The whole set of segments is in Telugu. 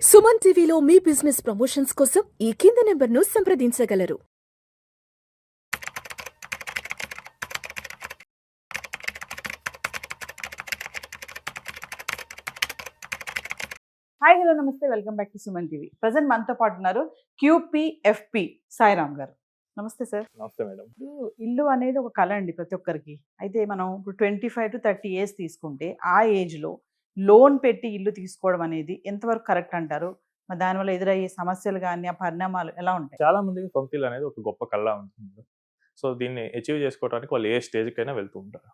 సుమన్ టీవీలో మీ బిజినెస్ ప్రమోషన్స్ కోసం ఈ కింది నెంబర్ను సంప్రదించగలరు. హాయ్ హలో నమస్తే welcome back to Suman TV. Present మనతో పాటు ఉన్నారు QPFP సాయిరామ్ గారు. నమస్తే సార్. నమస్తే మేడం. ఇప్పుడు ఇల్లు అనేది ఒక కళ అండి ప్రతి ఒక్కరికి. అయితే మనం ఇప్పుడు 25 to 30 ఇయర్స్ తీసుకుంటే ఆ ఏజ్లో లోన్ పెట్టి ఇల్లు తీసుకోవడం అనేది ఎంతవరకు కరెక్ట్ అంటారు? మరి దానివల్ల ఎదురయ్యే సమస్యలు కానీ ఆ పరిణామాలు ఎలా ఉంటాయి? చాలా మందికి సొంత ఇల్లు అనేది ఒక గొప్ప కళ ఉంటుంది. సో దీన్ని అచీవ్ చేసుకోవడానికి వాళ్ళు ఏ స్టేజ్కైనా వెళ్తూ ఉంటారు.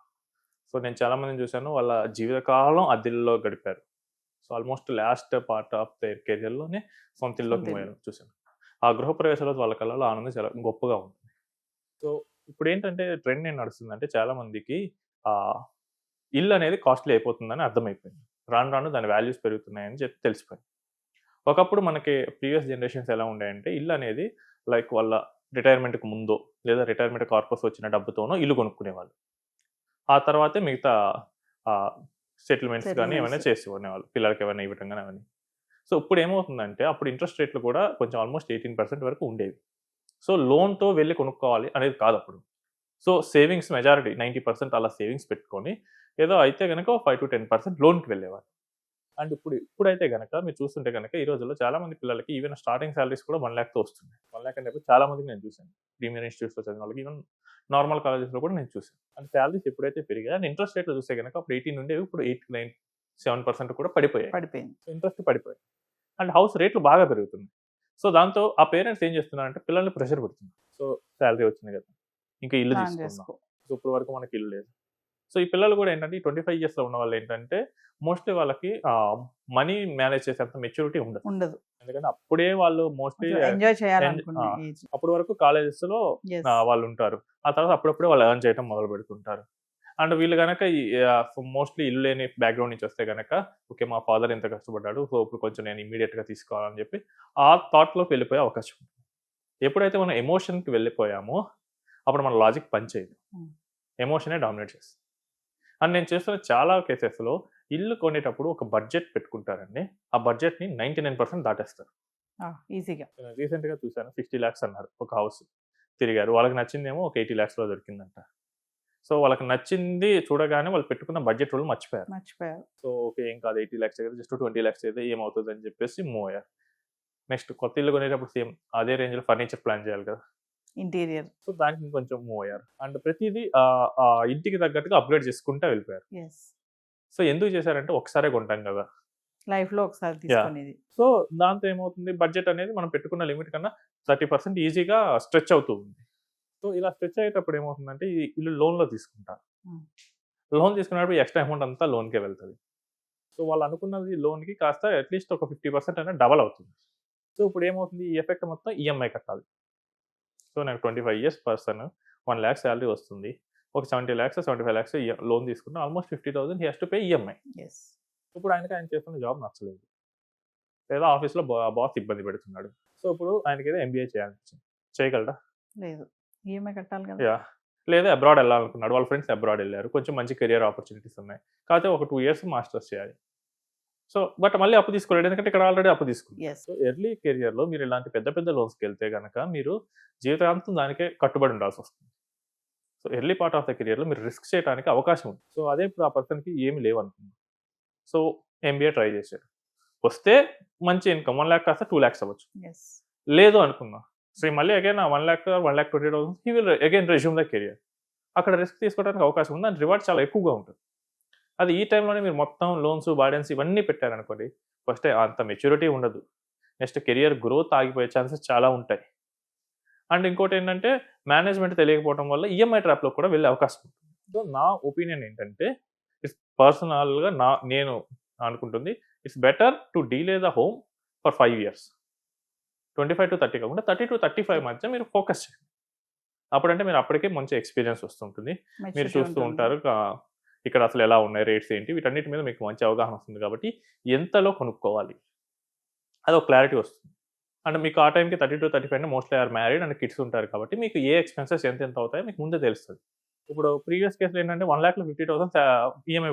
సో నేను చాలా మందిని చూశాను, వాళ్ళ జీవితకాలం అద్దెల్లో గడిపారు. So almost last part of their కెరియర్లోనే సొంత ఇల్లులోకి పోయారు చూశాను. ఆ గృహప్రవేశ రోజు వాళ్ళ కళలో ఆనందం చాలా గొప్పగా ఉంటుంది. సో ఇప్పుడు ఏంటంటే ట్రెండ్ ఏం నడుస్తుందంటే చాలా మందికి ఆ ఇల్లు అనేది కాస్ట్లీ అయిపోతుందని అర్థమైపోయింది. రాను రాను దాని వాల్యూస్ పెరుగుతున్నాయని చెప్పి తెలిసిపోయింది. ఒకప్పుడు మనకి ప్రీవియస్ జనరేషన్స్ ఎలా ఉండేయంటే ఇల్లు అనేది లైక్ వాళ్ళ రిటైర్మెంట్కి ముందో లేదా రిటైర్మెంట్ కార్పస్ వచ్చిన డబ్బుతోనో ఇల్లు కొనుక్కునేవాళ్ళు. ఆ తర్వాతే మిగతా సెటిల్మెంట్స్ కానీ ఏమైనా చేసేవాళ్ళు, పిల్లలకి ఏమైనా ఇవ్వటం కానీ అవన్నీ. సో ఇప్పుడు ఏమవుతుందంటే అప్పుడు ఇంట్రెస్ట్ రేట్లు కూడా కొంచెం ఆల్మోస్ట్ 18% వరకు ఉండేవి. సో లోన్తో వెళ్ళి కొనుక్కోవాలి అనేది కాదు అప్పుడు. సో సేవింగ్స్ మెజారిటీ 90% అలా సేవింగ్స్ పెట్టుకొని ఏదో అయితే కనుక 5 to 10% లోన్కి వెళ్ళేవారు. అండ్ ఇప్పుడైతే గనక మీరు చూస్తుంటే గనక ఈ రోజుల్లో చాలా మంది పిల్లలకి ఈవెన్ స్టార్టింగ్ సాలరీస్ కూడా 1 lakh వస్తున్నాయి. 1 lakh అంటే చాలా మందికి నేను చూశాను. ప్రీమియర్ ఇన్స్టిట్యూట్స్లో చదివిన వాళ్ళకి, ఈవెన్ నార్మల్ కాలేజెస్లో కూడా నేను చూశాను. అండ్ సాలరీస్ ఎప్పుడైతే పెరిగాయి అండ్ ఇంట్రెస్ట్ రేట్లు చూస్తే కనుక అప్పుడు 18 ఉండేవి, ఇప్పుడు 8, 9, 7% కూడా పడిపోయింది. ఇంట్రెస్ట్ పడిపోయింది. అండ్ హౌస్ రేట్లు బాగా పెరుగుతున్నాయి. సో దాంతో ఆ పేరెంట్స్ ఏం చేస్తున్నారంటే పిల్లల్ని ప్రెషర్ పెడుతున్నారు. సో శాలరీ వచ్చింది కదా, ఇంకా ఇల్లు తీసుకుందాం. సో ఇప్పుడు వరకు మనకి ఇల్లు లేదు. సో ఈ పిల్లలు కూడా ఏంటంటే ఈ 25 ఇయర్స్లో ఉన్న వాళ్ళు ఏంటంటే మోస్ట్లీ వాళ్ళకి మనీ మేనేజ్ చేసేంత మెచ్యూరిటీ ఉండదు. ఎందుకంటే అప్పుడే వాళ్ళు మోస్ట్లీ ఎంజాయ్ చేయాలనుకునే ఏజ్. అప్పటి వరకు కాలేజెస్లో వాళ్ళు ఉంటారు. ఆ తర్వాత అప్పుడప్పుడే వాళ్ళు ఎర్న్ చేయడం మొదలు పెడుతుంటారు. అండ్ వీళ్ళు కనుక మోస్ట్లీ ఇల్లు లేని బ్యాక్గ్రౌండ్ నుంచి వస్తే కనుక ఓకే మా ఫాదర్ ఎంత కష్టపడ్డాడు, సో ఇప్పుడు కొంచెం నేను ఇమీడియట్గా తీసుకోవాలని చెప్పి ఆ థాట్లోకి వెళ్ళిపోయే అవకాశం ఉంది. ఎప్పుడైతే మనం ఎమోషన్కి వెళ్ళిపోయామో అప్పుడు మన లాజిక్ పనిచేయదు, ఎమోషనే డామినేట్ చేస్తుంది. అండ్ నేను చేస్తున్న చాలా కేసెస్లో ఇల్లు కొనేటప్పుడు ఒక బడ్జెట్ పెట్టుకుంటారండి. ఆ బడ్జెట్ని 99% దాటేస్తారు ఈజీగా. రీసెంట్గా చూశాను, 60 lakhs అన్నారు ఒక హౌస్. తిరిగారు, వాళ్ళకి నచ్చిందేమో ఒక 80 lakhsలో దొరికిందంట. సో వాళ్ళకి నచ్చింది చూడగానే వాళ్ళు పెట్టుకున్న బడ్జెట్ వాళ్ళు మర్చిపోయారు. సో ఓకే ఏం కాదు 80 lakhs కదా, జస్ట్ 20 lakhs అయితే ఏమవుతుంది అని చెప్పేసి మూవ్ అయ్యారు. నెక్స్ట్ కొత్త ఇల్లు కొనేటప్పుడు సేమ్ అదే రేంజ్లో ఫర్నిచర్ ప్లాన్ చేయాలి కదా, ఇంటీరియర్. సో దానికి కొంచెం మూవ్ అయ్యారు. అండ్ ప్రతిదీ ఇంటికి తగ్గట్టుగా అప్గ్రేడ్ చేసుకుంటూ వెళ్ళిపోయారు. సో ఎందుకు చేశారంటే ఒకసారే కొంటాం కదా, లైఫ్లో ఒకసారి తీసుకునేది. సో దాంతో ఏమవుతుంది, బడ్జెట్ అనేది మనం పెట్టుకున్న లిమిట్ కన్నా 30% ఈజీగా స్ట్రెచ్ అవుతూ ఉంది. సో ఇలా స్ట్రెచ్ అయ్యేటప్పుడు ఏమవుతుందంటే ఈ ఇల్లు లోన్లో తీసుకుంటారు. లోన్ తీసుకున్నప్పుడు ఎక్స్ట్రా అమౌంట్ అంతా లోన్కే వెళ్తుంది. సో వాళ్ళు అనుకున్నది లోన్కి కాస్త అట్లీస్ట్ ఒక 50% అనేది డబల్ అవుతుంది. సో ఇప్పుడు ఏమవుతుంది, ఈ ఎఫెక్ట్ మొత్తం ఈఎంఐ కట్టాలి. సో నాకు 25 ఇయర్స్ పర్సన్ 1 lakh శాలరీ వస్తుంది, ఒక 70 lakhs 75 lakhs లోన్ తీసుకున్న almost 50,000 he has to pay EMI. ఇప్పుడు ఆయన చేస్తున్న జాబ్ నచ్చలేదు, లేదా ఆఫీస్లో బాస్ ఇబ్బంది పెడుతున్నాడు. సో ఇప్పుడు ఆయనకి ఏదో ఎంబీఏ చేయగలరా? లేదు, ఈఎంఐ కట్టాలి కదా. లేదా అబ్రాడ్ వెళ్ళాలనుకున్నాడు, వాళ్ళ ఫ్రెండ్స్ అబ్రాడ్ వెళ్ళారు, కొంచెం మంచి కెరియర్ ఆపర్చునిటీస్ ఉన్నాయి, కాకపోతే ఒక 2 years మాస్టర్స్ చేయాలి. సో బట్ మళ్ళీ అప్పు తీసుకోలేదు, ఎందుకంటే ఇక్కడ ఆల్రెడీ అప్పు తీసుకున్నారు. సో ఎర్లీ కెరియర్లో మీరు ఇలాంటి పెద్ద పెద్ద లోన్స్కి వెళ్తే కనుక మీరు జీవితాంతం దానికే కట్టుబడి ఉండాల్సి వస్తుంది. So early part of the కెరియర్లో మీరు రిస్క్ చేయడానికి అవకాశం ఉంది. సో అదే ఇప్పుడు ఆ పర్సన్కి ఏమి లేవనుకుంది. సో ఎంబీఏ ట్రై చేశారు, వస్తే మంచి ఇన్కమ్ 1 lakh కాస్త 2 lakhs అవ్వచ్చు. లేదు అనుకుందాం, సో మళ్ళీ again 1 lakh 1,20,000 he will again resume the career. అక్కడ రిస్క్ తీసుకోవడానికి అవకాశం ఉంది, అండ్ రివార్డ్ చాలా ఎక్కువగా ఉంటుంది. అది ఈ టైంలోనే మీరు మొత్తం లోన్స్ బార్డెన్స్ ఇవన్నీ పెట్టారనుకోండి, ఫస్ట్ అంత మెచ్యూరిటీ ఉండదు, నెక్స్ట్ కెరియర్ గ్రోత్ ఆగిపోయే ఛాన్సెస్ చాలా ఉంటాయి. అండ్ ఇంకోటి ఏంటంటే మేనేజ్మెంట్ తెలియకపోవడం వల్ల ఈఎంఐ ట్రాప్లో కూడా వెళ్ళే అవకాశం ఉంటుంది. సో నా ఒపీనియన్ ఏంటంటే ఇట్స్ పర్సనల్గా నేను అనుకుంటుంది, it's better to delay the home for 5 years. 25 to 30 కాకుండా 30 to 35 మధ్య మీరు ఫోకస్ చేయండి. అప్పుడంటే మీరు అప్పటికే మంచి ఎక్స్పీరియన్స్ వస్తుంటుంది, మీరు చూస్తూ ఉంటారు ఇక్కడ అసలు ఎలా ఉన్నాయి రేట్స్ ఏంటి, వీటన్నిటి మీద మీకు మంచి అవగాహన వస్తుంది. కాబట్టి ఎంతలో కొనుక్కోవాలి అది ఒక క్లారిటీ వస్తుంది. అండ్ మీకు ఆ టైంకి 30 to 35 mostly are married and kids ఉంటారు కాబట్టి మీకు ఏ ఎక్స్పెన్సెస్ ఎంత అవుతాయో మీకు ముందే తెలుస్తుంది. ఇప్పుడు ప్రీవియస్ కేసులో ఏంటంటే 1,50,000 50,000 ఈఎంఐ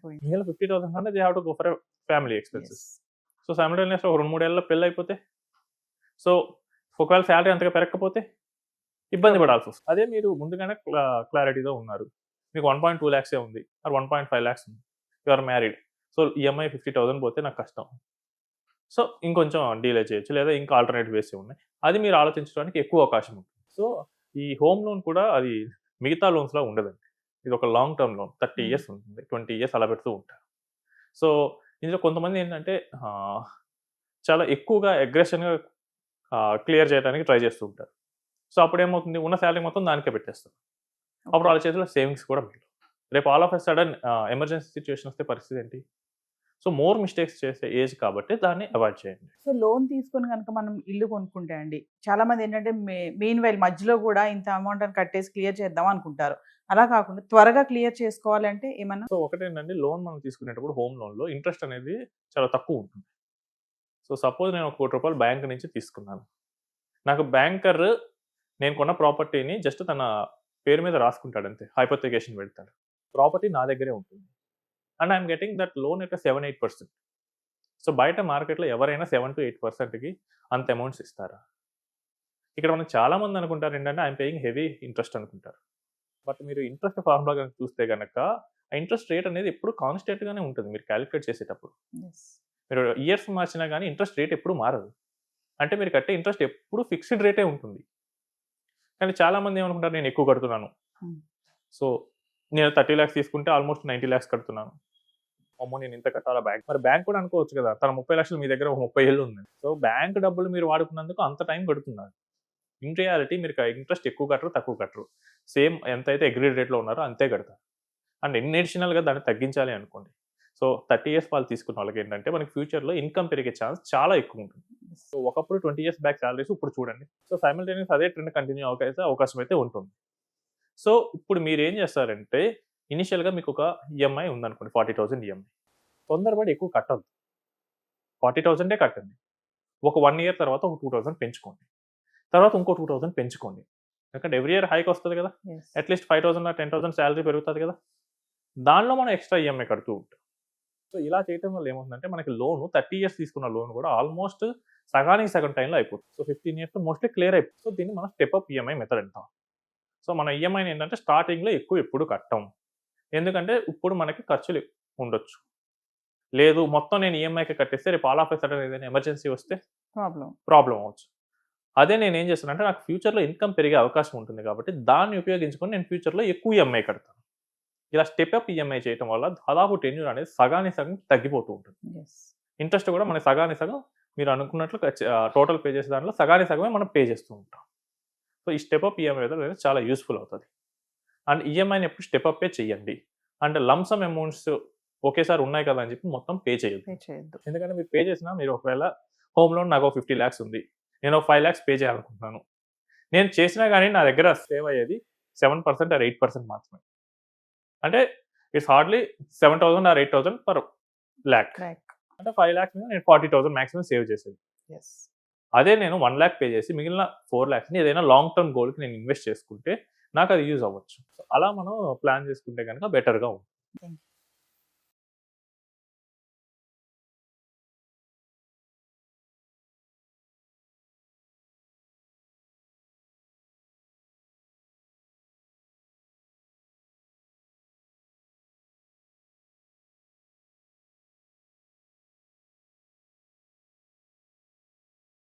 పోయింది. 50,000 అంటే they have to go for family expenses. So సైమల్టేనియస్గా ఒక 2-3 ఏళ్ళలో పెళ్ళి అయిపోతే, సో ఒకవేళ శాలరీ అంతగా పెరగకపోతే ఇబ్బంది పడాల్సి వస్తుంది. అదే మీరు ముందుగానే క్లారిటీతో ఉన్నారు, మీకు 1.2 lakhs ఉంది ఆర్ 1.5 lakhs ఉంది, you are married, so EMI 50,000 పోతే నాకు కష్టం, సో ఇంకొంచెం డీలే చేయొచ్చు, లేదా ఇంకా ఆల్టర్నేటివ్ వేస్ ఉన్నాయి, అది మీరు ఆలోచించడానికి ఎక్కువ అవకాశం ఉంటుంది. సో ఈ హోమ్ లోన్ కూడా అది మిగతా లోన్స్లో ఉండదండి, ఇది ఒక లాంగ్ టర్మ్ లోన్, 30 years ఉంటుంది, 20 years అలా పెడుతూ ఉంటారు. సో ఇందులో కొంతమంది ఏంటంటే చాలా ఎక్కువగా అగ్రెషన్గా క్లియర్ చేయడానికి ట్రై చేస్తూ ఉంటారు. సో అప్పుడు ఏమవుతుంది, ఉన్న శాలరీ మొత్తం దానికే పెట్టేస్తారు, అప్పుడు వాళ్ళ చేతిలో సేవింగ్స్ కూడా మిగిలి, రేపు all of a sudden emergency situation వస్తే పరిస్థితి ఏంటి? సో మోర్ మిస్టేక్స్ చేసే ఏజ్ కాబట్టి దాన్ని అవాయిడ్ చేయండి. సో లోన్ తీసుకొని కనుక మనం ఇల్లు కొనుక్కుంటే అండి, చాలా మంది ఏంటంటే మెయిన్ వైల్ మధ్యలో కూడా ఇంత అమౌంట్ అని కట్టేసి క్లియర్ చేద్దాం అనుకుంటారు. అలా కాకుండా త్వరగా క్లియర్ చేసుకోవాలంటే ఏమన్నా? సో ఒకటేంటంటే, లోన్ మనం తీసుకునేటప్పుడు హోమ్ లోన్లో ఇంట్రెస్ట్ అనేది చాలా తక్కువ ఉంటుంది. సో సపోజ్ నేను ₹1 కోటి బ్యాంక్ నుంచి తీసుకున్నాను, నాకు బ్యాంకర్ నేను కొన్న ప్రాపర్టీని జస్ట్ తన పేరు మీద రాసుకుంటాడు అంతే, హైపోథికేషన్ పెడతాడు, ప్రాపర్టీ నా దగ్గరే ఉంటుంది, and I'm getting that loan at 7-8%. So బయట మార్కెట్లో ఎవరైనా 7 to 8%కి అంత అమౌంట్స్ ఇస్తారా? ఇక్కడ మనకు చాలామంది అనుకుంటారు ఏంటంటే ఐఎమ్ పేయింగ్ హెవీ ఇంట్రెస్ట్ అనుకుంటారు, బట్ మీరు ఇంట్రెస్ట్ ఫార్ములా కనుక చూస్తే కనుక ఆ ఇంట్రెస్ట్ రేట్ అనేది ఎప్పుడు కాన్స్టెంట్గానే ఉంటుంది. మీరు క్యాలిక్యులేట్ చేసేటప్పుడు మీరు ఇయర్స్ మార్చినా కానీ ఇంట్రెస్ట్ రేట్ ఎప్పుడు మారదు, అంటే మీరు కట్టే ఇంట్రెస్ట్ ఎప్పుడు ఫిక్స్డ్ రేటే ఉంటుంది. కానీ చాలామంది ఏమనుకుంటారు, నేను ఎక్కువ కడుతున్నాను, సో నేను 30 lakhs తీసుకుంటే ఆల్మోస్ట్ 90 lakhs కడుతున్నాను, అమ్మో నేను ఇంత కట్టాలా బ్యాంక్. మరి బ్యాంక్ కూడా అనుకోవచ్చు కదా, తన 30 లక్షలు మీ దగ్గర 30 ఏళ్ళు ఉంది, సో బ్యాంక్ డబ్బులు మీరు వాడుకున్నందుకు అంత టైం కడుతున్నారు. ఇన్ రియాలిటీ మీరు ఇంట్రెస్ట్ ఎక్కువ కట్టరు, తక్కువ కట్టరు, సేమ్ ఎంతైతే అగ్రీడ్ రేట్లో ఉన్నారో అంతే కడతారు. అండ్ అడిషనల్గా దాన్ని తగ్గించాలి అనుకోండి, సో 30 years వాళ్ళు తీసుకున్న వాళ్ళకి ఏంటంటే మనకి ఫ్యూచర్లో ఇన్కమ్ పెరిగే ఛాన్స్ చాలా ఎక్కువ ఉంటుంది. సో ఒకప్పుడు 20 years బ్యాక్ శాలరీస్ ఇప్పుడు చూడండి, సో సైమల్టేనియస్ అదే ట్రెండ్ కంటిన్యూ అవకాశం అయితే ఉంటుంది. సో ఇప్పుడు మీరు ఏం చేస్తారంటే, ఇనిషియల్గా మీకు ఒక ఈఎంఐ ఉందనుకోండి, 40,000 ఈఎంఐ, తొందరపడి ఎక్కువ కట్టద్దు, 40,000 కట్టండి. ఒక 1 year తర్వాత ఒక 2,000 పెంచుకోండి, తర్వాత ఇంకో 2,000 పెంచుకోండి, ఎందుకంటే ఎవ్రీ ఇయర్ హైక్ వస్తుంది కదా, అట్లీస్ట్ 5,000 or 10,000 శాలరీ పెరుగుతుంది కదా, దానిలో మనం ఎక్స్ట్రా ఈఎంఐ కడుతూ ఉంటాం. సో ఇలా చేయడం వల్ల ఏమవుతుందంటే, మనకి లోన్ 30 years తీసుకున్న లోన్ కూడా ఆల్మోస్ట్ సగానికి సగం టైంలో అయిపోతుంది. సో 15 years మోస్ట్లీ క్లియర్ అయిపోతుంది. సో దీన్ని మనం స్టెప్ అప్ ఈఎంఐ మెథడ్ అంటాం. సో మన ఈఎంఐని ఏంటంటే స్టార్టింగ్లో ఎప్పుడు కట్టం, ఎందుకంటే ఇప్పుడు మనకి ఖర్చులు ఉండొచ్చు, లేదు మొత్తం నేను ఈఎంఐకి కట్టేస్తే రేపు ఆల్ ఆఫ్ ఎ సడన్ ఏదైనా ఎమర్జెన్సీ వస్తే ప్రాబ్లం అవ్వచ్చు. అదే నేను ఏం చేస్తానంటే, నాకు ఫ్యూచర్లో ఇన్కమ్ పెరిగే అవకాశం ఉంటుంది కాబట్టి దాన్ని ఉపయోగించుకొని నేను ఫ్యూచర్లో ఎక్కువ ఈఎంఐ కడతాను. ఇలా స్టెప్ అప్ ఈఎంఐ చేయడం వల్ల దాదాపు టెన్యూర్ అనేది సగానికి సగం తగ్గిపోతూ ఉంటుంది. ఇంట్రెస్ట్ కూడా మన సగానికి సగం మీరు అనుకున్నట్లు టోటల్ పే చేసే దాంట్లో సగానికి సగమే మనం పే చేస్తూ ఉంటాం. సో ఈ స్టెప్ అప్ ఈఎంఐ అనేది చాలా యూస్ఫుల్ అవుతుంది. అండ్ ఈఎంఐని ఎప్పుడు స్టెప్ అప్పే చేయండి, అంటే లంసమ్ అమౌంట్స్ ఒకేసారి ఉన్నాయి కదా అని చెప్పి మొత్తం పే చేయొద్దు. ఎందుకంటే మీరు పే చేసినా, మీరు ఒకవేళ హోమ్ లోన్ నాకు 50 lakhs ఉంది, నేను 5 lakhs పే చేయాలనుకుంటున్నాను, నేను చేసినా కానీ నా దగ్గర సేవ్ అయ్యేది 7% or 8% మాత్రమే, అంటే it's hardly 7,000 or 8,000 per lakh, అంటే 5 lakhs మీద నేను 40,000 మాక్సిమం సేవ్ చేసేది. అదే నేను 1 lakh పే చేసి మిగిలిన 4 lakhsని ఏదైనా లాంగ్ టర్మ్ గోల్కి నేను ఇన్వెస్ట్ చేసుకుంటే నాకు అది యూజ్ అవ్వచ్చు. అలా మనం ప్లాన్ చేసుకుంటే కనుక బెటర్గా ఉంటుంది.